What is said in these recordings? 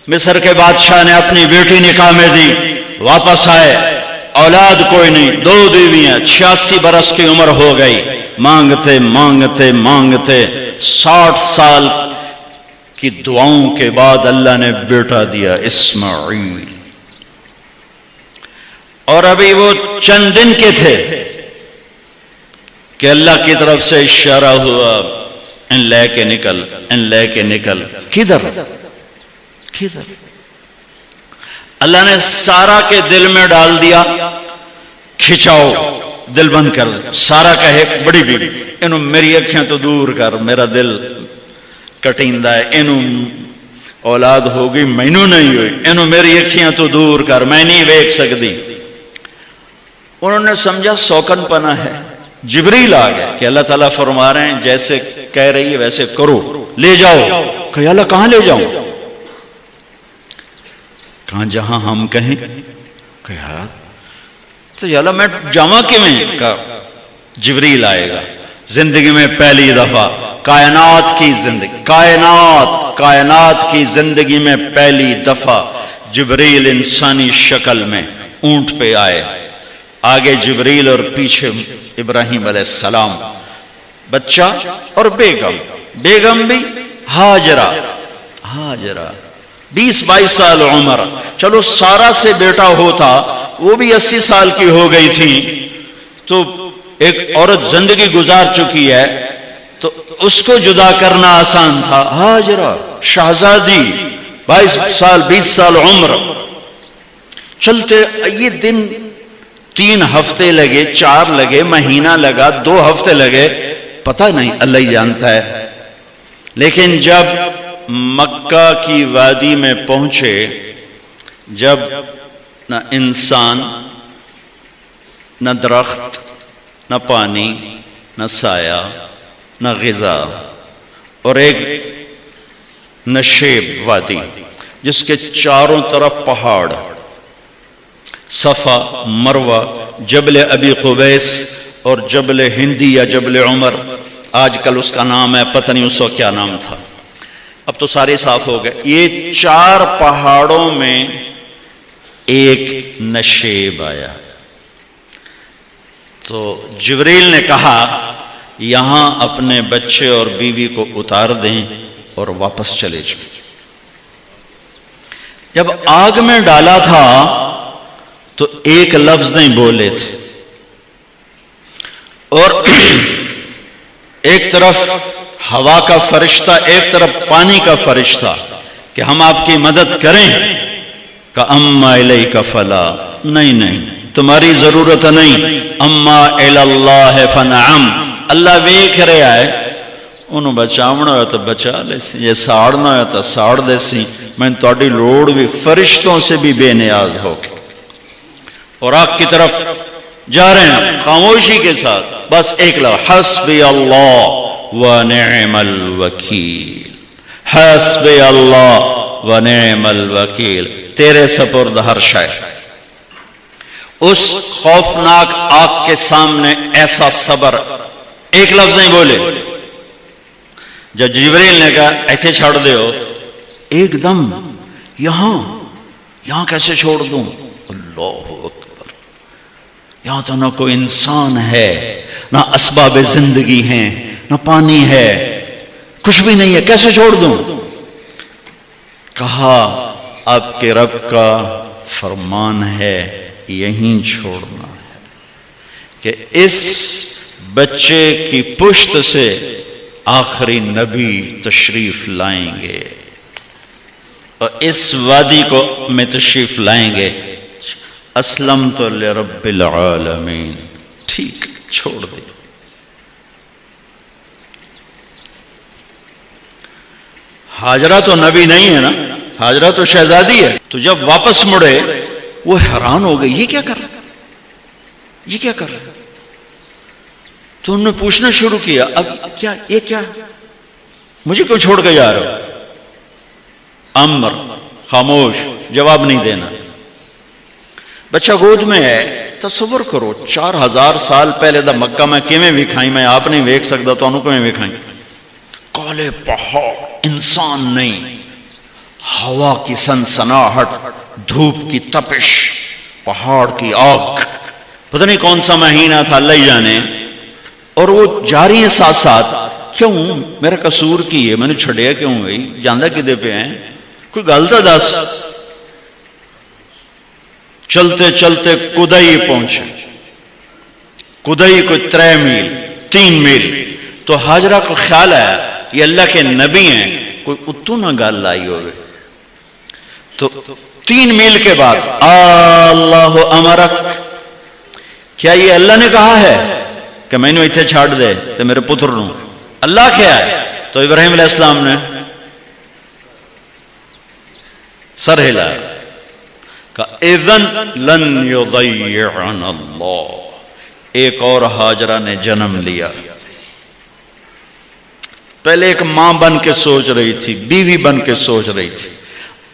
مصر کے بادشاہ نے اپنی بیٹی نکاح میں دی، واپس آئے، اولاد کوئی نہیں، 2 بیویاں، 86 برس کی عمر ہو گئی، مانگتے مانگتے مانگتے 60 سال کی دعاؤں کے بعد اللہ نے بیٹا دیا، اسماعیل۔ اور ابھی وہ چند دن کے تھے کہ اللہ کی طرف سے اشارہ ہوا، ان لے کے نکل، ان لے کے نکل۔ کدھر کدھر؟ اللہ نے سارا کے دل میں ڈال دیا، کھچاؤ، دل بند کر دے۔ سارا کہے بڑی بیوی، انہوں میری اکھیں تو دور کر، میرا دل کٹیندہ ہے، انہوں اولاد ہوگی مینوں نہیں ہوئی، انہوں میری اکھیں تو دور کر، میں نہیں دیکھ سکتی۔ انہوں نے سمجھا سوکن پنا ہے۔ جبریل آ گئے کہ اللہ تعالیٰ فرما رہے ہیں جیسے کہہ رہی ہے ویسے کرو، لے جاؤ۔ کہ اللہ کہاں لے جاؤں؟ کہاں جہاں ہم کہیں۔ کہ یار تو اللہ میں جامع کیویں؟ کہا جبریل آئے گا زندگی میں پہلی دفعہ، کائنات کی زندگی میں پہلی دفعہ جبریل انسانی شکل میں اونٹ پہ آئے، آگے جبریل اور پیچھے ابراہیم علیہ السلام، بچہ اور بیگم بھی ہاجرہ 20-22 سال عمر۔ چلو سارا سے بیٹا ہوتا، وہ بھی 80 سال کی ہو گئی تھی، تو ایک عورت زندگی گزار چکی ہے تو اس کو جدا کرنا آسان تھا۔ ہاجرہ شہزادی 22 سال 20 سال عمر، چلتے یہ دن 3 ہفتے لگے، 4 لگے، مہینہ لگا، 2 ہفتے لگے، پتہ نہیں، اللہ ہی جانتا ہے۔ لیکن جب مکہ کی وادی میں پہنچے، جب نہ انسان، نہ درخت، نہ پانی، نہ سایہ، نہ غذا، اور ایک نشیب وادی جس کے چاروں طرف پہاڑ، صفا، مروہ، جبل ابی قبیس اور جبل ہندی یا جبل عمر، آج کل اس کا نام ہے، پتہ نہیں اس وقت کیا نام تھا، اب تو سارے صاف ہو گئے۔ یہ 4 پہاڑوں میں ایک نشیب آیا، تو جبریل نے کہا یہاں اپنے بچے اور بیوی کو اتار دیں اور واپس چلے جائیں۔ جب آگ میں ڈالا تھا تو ایک لفظ نہیں بولے تھے، اور ایک طرف ہوا کا فرشتہ، ایک طرف پانی کا فرشتہ کہ ہم آپ کی مدد کریں، کہ اما الیک فلا، نہیں تمہاری ضرورت نہیں، اما اللہ فنعم، اللہ ویکھ رہا ہے، انہوں بچاونا ہوا تو بچا لے سی، یہ ساڑنا ہوا تو ساڑ دے سی، میں تہاڈی لوڑ بھی فرشتوں سے بھی بے نیاز ہو کے۔ اور آگ کی طرف جا رہے ہیں خاموشی کے ساتھ، بس ایک لفظ، حسبی اللہ ونعم الوکیل، حسبی اللہ ونعم الوکیل، تیرے سپرد ہر شے۔ اس خوفناک آگ کے سامنے ایسا صبر، ایک لفظ نہیں بولے۔ جب جبریل نے کہا ایتھے چھوڑ دے ہو، ایک دم یہاں کیسے چھوڑ دوں؟ اللہ اکبر، یہاں تو نہ کوئی انسان ہے، نہ اسباب زندگی ہیں، نہ پانی ہے، کچھ بھی نہیں ہے، کیسے چھوڑ دوں؟ کہا آپ کے رب کا فرمان ہے یہیں چھوڑنا ہے، کہ اس بچے کی پشت سے آخری نبی تشریف لائیں گے اور اس وادی کو میں تشریف لائیں گے۔ اسلمت لرب العالمین، ٹھیک چھوڑ دے۔ ہاجرہ تو نبی نہیں ہے نا، ہاجرہ تو شہزادی ہے، تو جب واپس مڑے وہ حیران ہو گئی، یہ کیا کر رہا، یہ کیا کر رہا؟ تو انہوں نے پوچھنا شروع کیا، اب کیا یہ کیا، مجھے کیوں چھوڑ کے جا رہا ہو؟ امر، خاموش، جواب نہیں دینا۔ بچہ گود میں ہے، تصور کرو 4000 سال پہلے دا مکہ میں کیویں وکھائیں، میں آپ نہیں ویکھ سکتا تو انہوں کیویں وکھائیں؟ کالے پہاڑ، انسان نہیں، ہوا کی سنسناہٹ، دھوپ کی تپش، پہاڑ کی آگ، پتہ نہیں کون سا مہینہ تھا اللہ ہی جانے، اور وہ جاری ہیں ساتھ ساتھ. کیوں میرا قصور کی ہے، میں نے چھڑیا کیوں بھائی، جاندہ کدے پہ ہیں، کوئی غلطہ دس. چلتے چلتے کدئی پہنچے. کدئی کوئی 3 میل 3 میل. تو ہاجرہ کو خیال ہے یہ اللہ کے نبی ہیں، کوئی اتو نہ گال لائی ہوئے. تو 3 میل کے بعد اللہ امرک، کیا یہ اللہ نے کہا ہے کہ میں نے اتنے چھاڑ دے تو میرے پتر نو؟ اللہ کیا ہے؟ تو ابراہیم علیہ السلام نے سر ہلا کہ اذن لن یضیعنا اللہ. ایک اور ہاجرہ نے جنم لیا. پہلے ایک ماں بن کے سوچ رہی تھی، بیوی بن کے سوچ رہی تھی،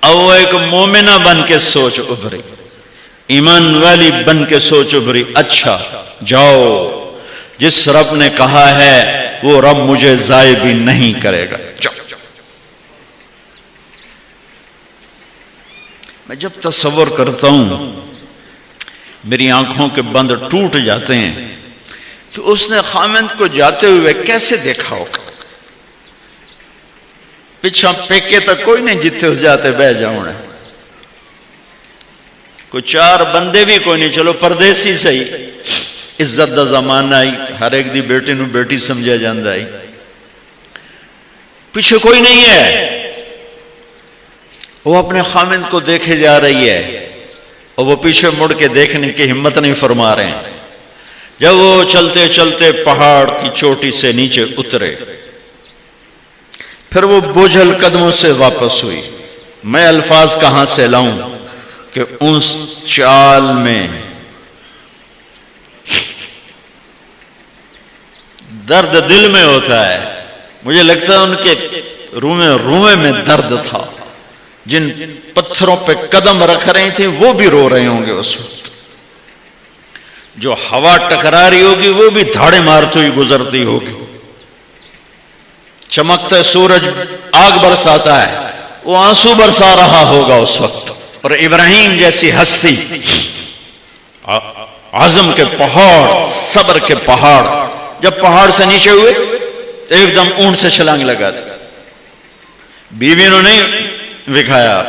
اب وہ ایک مومنہ بن کے سوچ ابھری، ایمان والی بن کے سوچ ابھری. اچھا جاؤ، جس رب نے کہا ہے وہ رب مجھے ضائع بھی نہیں کرے گا. جاؤ. میں جب تصور کرتا ہوں میری آنکھوں کے بند ٹوٹ جاتے ہیں کہ اس نے خامند کو جاتے ہوئے کیسے دیکھا ہوگا. پچھا پیکے تک کوئی نہیں جتے ہو جاتے بہ جاؤں، کوئی 4 بندے بھی کوئی نہیں، چلو پردیسی صحیح، عزت دا زمانہ آئی، ہر ایک دی بیٹے نو بیٹی سمجھا جاندہ آئی، پیچھے کوئی نہیں ہے. وہ اپنے خامند کو دیکھے جا رہی ہے اور وہ پیچھے مڑ کے دیکھنے کی ہمت نہیں فرما رہے ہیں. جب وہ چلتے چلتے پہاڑ کی چوٹی سے نیچے اترے، پھر وہ بوجھل قدموں سے واپس ہوئی. میں الفاظ کہاں سے لاؤں کہ اس چال میں درد دل میں ہوتا ہے. مجھے لگتا ہے ان کے روئے میں درد تھا. جن پتھروں پہ قدم رکھ رہی تھیں وہ بھی رو رہے ہوں گے اس وقت. جو ہوا ٹکرا رہی ہوگی وہ بھی دھاڑے مارتی ہوئی گزرتی ہوگی. چمکتا سورج آگ برساتا ہے، وہ آنسو برسا رہا ہوگا اس وقت. اور ابراہیم جیسی ہستی، عزم کے پہاڑ، صبر کے پہاڑ، جب پہاڑ سے نیچے ہوئے تو ایک دم اونٹ سے چھلانگ لگا تھا. بیوی نے نہیں دکھایا.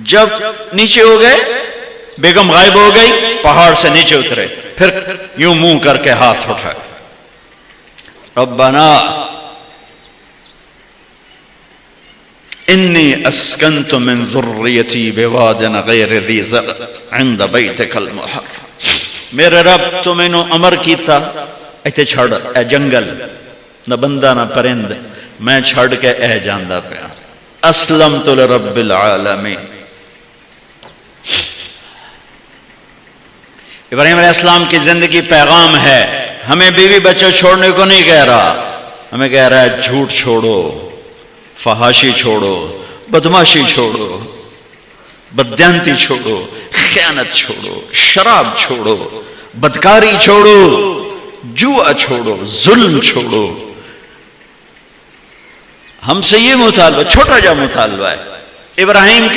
جب نیچے ہو گئے، بیگم غائب ہو گئی، پہاڑ سے نیچے اترے، پھر یوں منہ کر کے ہاتھ اٹھائے، ربنا انی اسکنت من ذریتی بواد غیر ذی زرع عند بیتک المحرم. میرے رب تو میں نے امر کیتا ایتھے چھڑ اے جنگل، نہ بندہ نہ پرند، میں چھڑ کے اے جاندہ پیا. اسلمت لرب العالمین. ابراہیم علیہ السلام کی زندگی پیغام ہے. ہمیں بیوی بچے چھوڑنے کو نہیں کہہ رہا، ہمیں کہہ رہا ہے جھوٹ چھوڑو، فحاشی چھوڑو، بدماشی چھوڑو، بددیانتی چھوڑو، خیانت چھوڑو، شراب چھوڑو، بدکاری چھوڑو، جوا چھوڑو، ظلم چھوڑو. ہم سے یہ مطالبہ، چھوٹا جا مطالبہ ہے. ابراہیم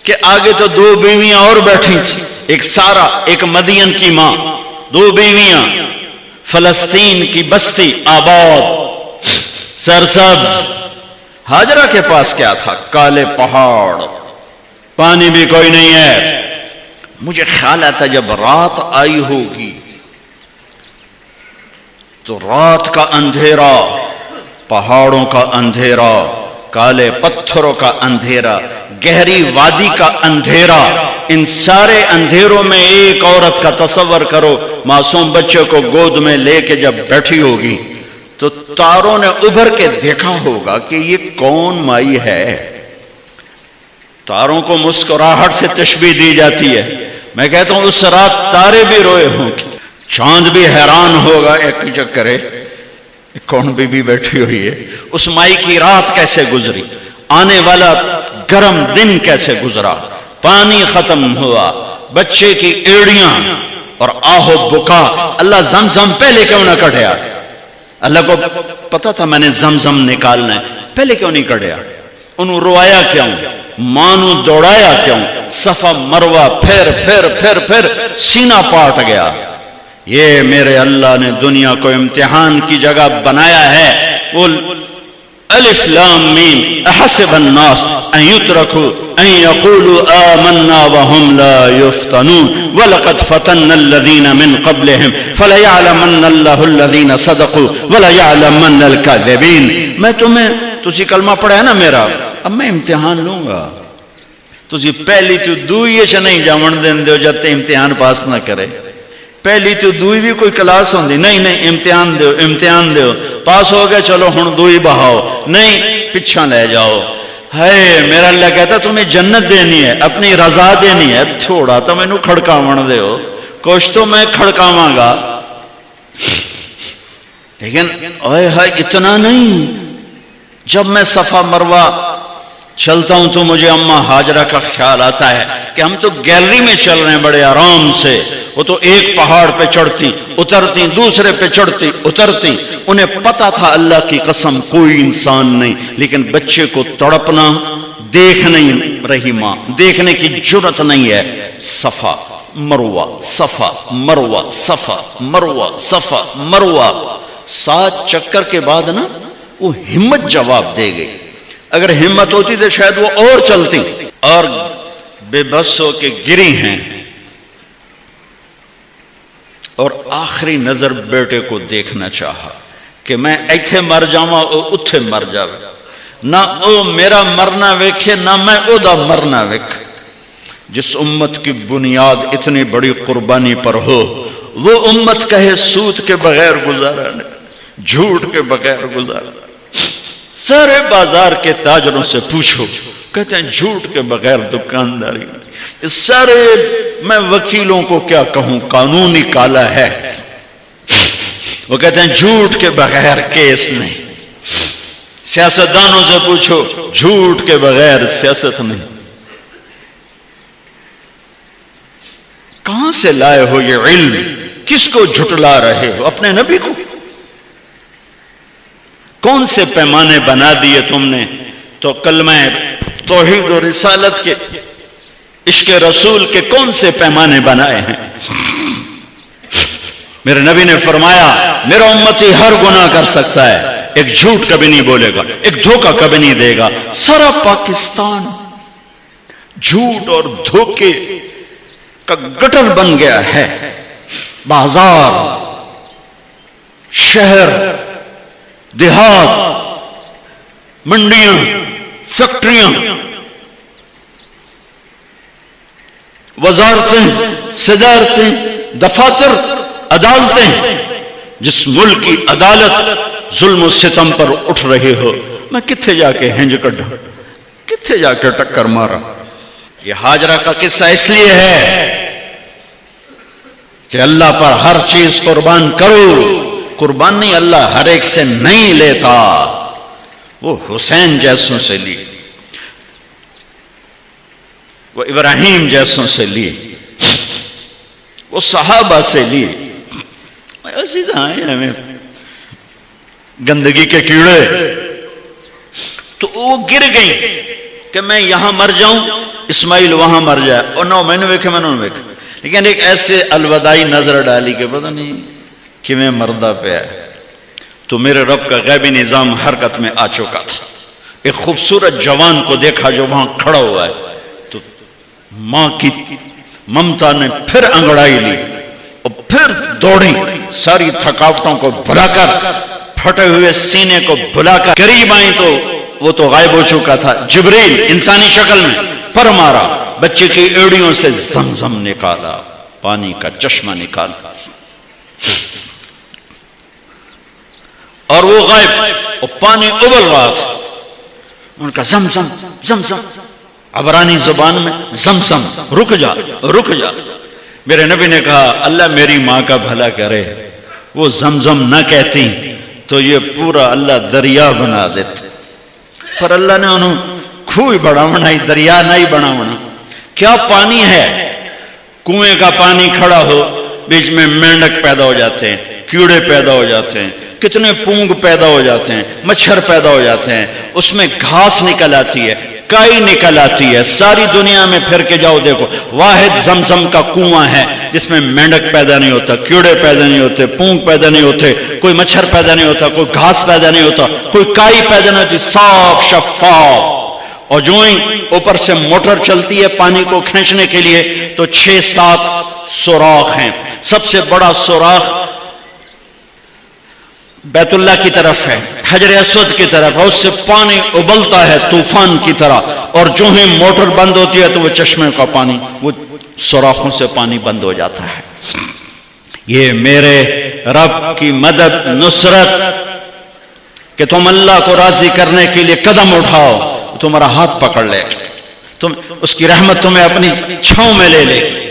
کے آگے تو 2 بیویاں اور بیٹھی تھیں، ایک سارا، ایک مدین کی ماں، 2 بیویاں. فلسطین کی بستی آباد، سرسبز. ہاجرہ کے پاس کیا تھا؟ کالے پہاڑ، پانی بھی کوئی نہیں ہے. مجھے خیال آتا جب رات آئی ہوگی تو رات کا اندھیرا، پہاڑوں کا اندھیرا، کالے پتھروں کا اندھیرا، گہری وادی کا اندھیرا، ان سارے اندھیروں میں ایک عورت کا تصور کرو، معصوم بچے کو گود میں لے کے جب بیٹھی ہوگی تو تاروں نے ابھر کے دیکھا ہوگا کہ یہ کون مائی ہے. تاروں کو مسکراہٹ سے تشبیہ دی جاتی ہے. میں کہتا ہوں اس رات تارے بھی روئے ہوں گے، چاند بھی حیران ہوگا، ایک چکرے کون بی بی بیٹھی ہوئی ہے. اس مائی کی رات کیسے گزری، آنے والا گرم دن کیسے گزرا، پانی ختم ہوا، بچے کی ایڑیاں اور آہو بکا. اللہ زمزم پہلے کیوں نہ کٹیا؟ اللہ کو پتا تھا میں نے زمزم نکالنا ہے. پہلے کیوں نہیں کڑیا؟ انہوں روایا کیوں؟ مانو دوڑایا کیوں؟ صفا مروا پھر پھر پھر پھر سینہ پاٹ گیا۔ یہ میرے اللہ نے دنیا کو امتحان کی جگہ بنایا ہے۔ وہ الف لام میم احسب الناس ان يتركوا ان يقولوا آمنا وهم لا يفتنون ولقد فتنا الذين من قبلهم فليعلمن الله الذين صدقوا وليعلمن الكاذبين۔ میں تسی کلمہ پڑھا ہے نا میرا، اب میں امتحان لوں گا۔ تسی پہلی تو دوئی سے نہیں جاون دین دیو جب تے امتحان پاس نہ کرے۔ پہلی تو دوئی بھی کوئی کلاس ہوندی نہیں، امتحان دیو امتحان دیو، پاس ہو گئے چلو ہن دوئی بہاؤ، نہیں پچھا لے جاؤ۔ ہے میرا اللہ کہتا تمہیں جنت دینی ہے، اپنی رضا دینی ہے، تھوڑا تو میں نو کھڑکاون دیو، کچھ تو میں کھڑکاواں گا، لیکن اوے ہائے اتنا نہیں۔ جب میں صفا مروہ چلتا ہوں تو مجھے اماں ہاجرہ کا خیال آتا ہے کہ ہم تو گیلری میں چل رہے ہیں بڑے آرام سے، وہ تو ایک پہاڑ پہ چڑھتی اترتی، دوسرے پہ چڑھتی اترتی، انہیں پتا تھا اللہ کی قسم کوئی انسان نہیں، لیکن بچے کو تڑپنا دیکھ نہیں رہی ماں، دیکھنے کی جرت نہیں ہے۔ صفا مروہ صفا مروہ صفا مروہ صفا مروہ، 7 چکر کے بعد نا وہ ہمت جواب دے گئی۔ اگر ہمت ہوتی تو شاید وہ اور چلتی، اور بے بس ہو کے گری ہیں، اور آخری نظر بیٹے کو دیکھنا چاہا کہ میں ایتھے مر جاواں او اتھے مر جاوے، نہ او میرا مرنا ویکھے نہ میں او دا مرنا ویکھ۔ جس امت کی بنیاد اتنی بڑی قربانی پر ہو، وہ امت کہے سود کے بغیر گزارا نہیں، جھوٹ کے بغیر گزارا۔ سارے بازار کے تاجروں سے پوچھو، کہتے ہیں جھوٹ کے بغیر دکانداری۔ اس سارے میں وکیلوں کو کیا کہوں، قانون ہی کالا ہے، وہ کہتے ہیں جھوٹ کے بغیر کیس نہیں۔ سیاستدانوں سے پوچھو، جھوٹ کے بغیر سیاست نہیں۔ کہاں سے لائے ہو یہ علم؟ کس کو جھٹلا رہے ہو؟ اپنے نبی کو؟ کون سے پیمانے بنا دیے تم نے؟ تو کلمہ توحید و رسالت کے، عشق رسول کے کون سے پیمانے بنائے ہیں؟ میرے نبی نے فرمایا میرا امتی ہر گناہ کر سکتا ہے، ایک جھوٹ کبھی نہیں بولے گا، ایک دھوکہ کبھی نہیں دے گا۔ سارا پاکستان جھوٹ اور دھوکے کا گٹر بن گیا ہے۔ بازار، شہر، دیہات، منڈیاں، فیکٹریاں، وزارتیں، صدارتیں، دفاتر، عدالتیں، جس ملک کی عدالت ظلم و ستم پر اٹھ رہے ہو، میں کتھے جا کے ہنج کڈھا، کتھے جا کے ٹکر مارا۔ یہ ہاجرہ کا قصہ اس لیے ہے کہ اللہ پر ہر چیز قربان کرو۔ قربان نہیں، اللہ ہر ایک سے نہیں لیتا، وہ حسین جیسوں سے لی، وہ ابراہیم جیسوں سے لی، وہ صحابہ سے لی۔ ایسی ہمیں گندگی کے کیڑے، تو وہ گر گئی کہ میں یہاں مر جاؤں، اسماعیل وہاں مر جائے، اور نہ میں نے ویکھے میں نے ویکھے، لیکن ایک ایسے الوداعی نظر ڈالی کہ پتہ نہیں کہ میں مردہ پہ ہے، تو میرے رب کا غیبی نظام حرکت میں آ چکا تھا۔ ایک خوبصورت جوان کو دیکھا جو وہاں کھڑا ہوا ہے، تو ماں کی ممتا نے پھر انگڑائی لی اور پھر دوڑی، ساری تھکاوٹوں کو بھلا کر، پھٹے ہوئے سینے کو بھلا کر قریب آئیں تو وہ تو غائب ہو چکا تھا۔ جبریل انسانی شکل میں پر مارا، بچے کی ایڑیوں سے زمزم نکالا، پانی کا چشمہ نکالا، اور وہ غائب، اور پانی ابل رہا تھا۔ ان کا زمزم زمزم، عبرانی زبان میں زمزم، رک جا رک جا۔ میرے نبی نے کہا اللہ میری ماں کا بھلا کرے، وہ زمزم نہ کہتی تو یہ پورا اللہ دریا بنا دیتے، پر اللہ نے انہوں کھوئی بڑھاونا ہی دریا نہیں بناونا۔ کیا پانی ہے؟ کنویں کا پانی کھڑا ہو، بیچ میں مینڈک پیدا ہو جاتے ہیں، کیڑے پیدا ہو جاتے ہیں، کتنے پونگ پیدا ہو جاتے ہیں، مچھر پیدا ہو جاتے ہیں، اس میں گھاس نکل آتی ہے، کائی نکل آتی ہے، ساری دنیا میں پھر کے جاؤ دیکھو، واحد زمزم کا کنواں ہے جس میں مینڈک پیدا نہیں ہوتا، کیڑے پیدا نہیں ہوتے، پونگ پیدا نہیں ہوتے، کوئی مچھر پیدا نہیں ہوتا، کوئی گھاس پیدا نہیں ہوتا، کوئی کائی پیدا نہیں ہوتی، صاف شفاف۔ اور جو ہی اوپر سے موٹر چلتی ہے پانی کو کھینچنے کے لیے تو 6-7 سوراخ ہیں۔ سب سے بڑا سوراخ بیت اللہ کی طرف ہے، حجر اسود کی طرف ہے، اس سے پانی ابلتا ہے طوفان کی طرح، اور جو ہی موٹر بند ہوتی ہے تو وہ چشمے کا پانی، وہ سوراخوں سے پانی بند ہو جاتا ہے۔ یہ میرے رب کی مدد، نصرت، کہ تم اللہ کو راضی کرنے کے لیے قدم اٹھاؤ، تمہارا ہاتھ پکڑ لے، تم اس کی رحمت تمہیں اپنی چھاؤں میں لے لے گی۔